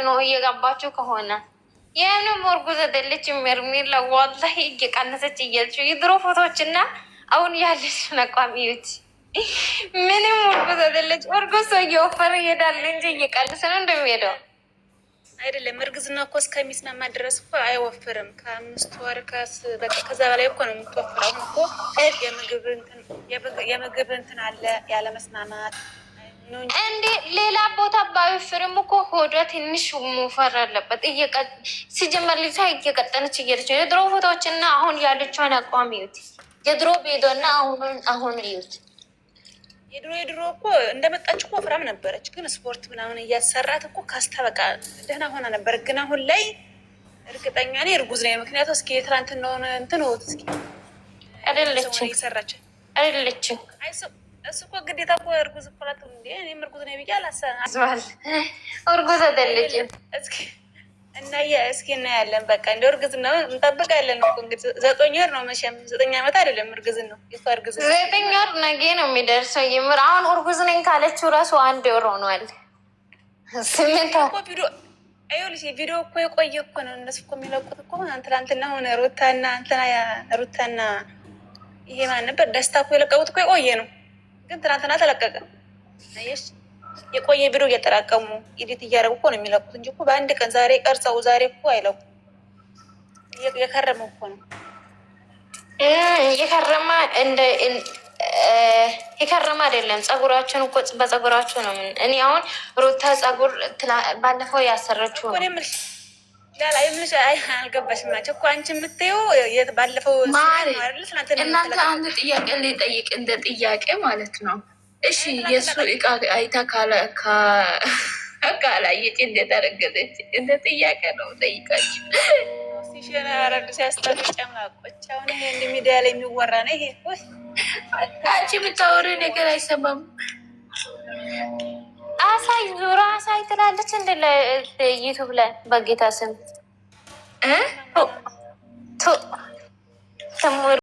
ነው እየገባችሁ ከሆነ ይህንም እርጉዝ አይደለችም ሄርሜላ ወላሂ እየቀነሰች እያለችው የድሮ ፎቶዎች እና አሁን ያለችን አቋም እዩት። ምንም እርጉዝ አይደለች። እርጉዝ ሰው እየወፈረ ይሄዳል እንጂ እየቀነሰ ነው እንደሚሄደው አይደለም። እርግዝና እኮ እስከሚስማማ ድረስ እኮ አይወፍርም። ከ5 ወር ከዛ በላይ እኮ ነው የምትወፍረው። አሁን እኮ የምግብ እንትን አለ ያለመስማማት እንዴ ሌላ ቦታ ባይወፍርም እኮ ሆዷ ትንሽ መውፈር አለበት። ሲጀመር ልጅ እየቀጠነች እየሄደች ነው። የድሮ ፎቶዎች እና አሁን ያለችውን አቋም እዩት። የድሮ ቤዶ እና አሁን እዩት። የድሮ እኮ እንደመጣች እኮ ወፍራም ነበረች፣ ግን ስፖርት ምናምን እያሰራት እኮ ካስታ በቃ ደህና ሆና ነበር። ግን አሁን ላይ እርግጠኛ እኔ እርጉዝ ነኝ። ምክንያቱ እስኪ የትናንትናውን እንትን ወት እስኪ አይደለችም። እሱ እኮ ግዴታ እኮ እርጉዝ እኮ ናት እንዴ? እኔም እርጉዝ ነኝ ብዬ አላሰብም። እርጉዝ አይደለችም። እስኪ እናያለን። በቃ እንደ እርግዝና እንጠብቃለን እኮ እንግዲህ 9 ወር ነው መቼም 9 ዓመት አይደለም እርግዝና ነው። 9 ወር ነገ ነው የሚደርሰው። የምር አሁን እርጉዝ ነኝ ካለችው ራሱ 1 ወር ሆኗል። 8 ይኸውልሽ ቪዲዮ እኮ የቆየ እኮ ነው። እነሱ እኮ የሚለቁት እኮ ትናንትና ሆነ ሩታና ይሄ ማን ነበር ደስታ እኮ የለቀቁት እኮ የቆየ ነው፣ ግን ትናንትና ተለቀቀ። አየሽ የቆየ ቪዲዮ እያጠራቀሙ ኢዲት እያደረጉ እኮ ነው የሚለቁት እንጂ እኮ በአንድ ቀን ዛሬ ቀርጸው ዛሬ እኮ አይለቁም። የከረመ እኮ ነው የከረመ አይደለም። ጸጉራችን እኮ በጸጉራቸው ነው። እኔ አሁን ሩታ ጸጉር ባለፈው ያሰረችው አልገባሽም ናቸው እኮ አንቺ የምትይው ባለፈው እናንተ አንድ ጥያቄ ሊጠይቅ እንደ ጥያቄ ማለት ነው። እሺ የእሱ እቃ አይታ ካላየች እንደተረገዘች እንደ ጥያቄ ነው ጠይቃችሁ። ሲያስጠርጨምላቆች አሁን ይሄ እንደ ሚዲያ ላይ የሚወራ ነው። ይሄ አንቺ የምታወሪ ነገር አይሰማም። አሳይ ዙራ አሳይ ትላለች እንደ ዩቱብ ላይ በጌታ ስም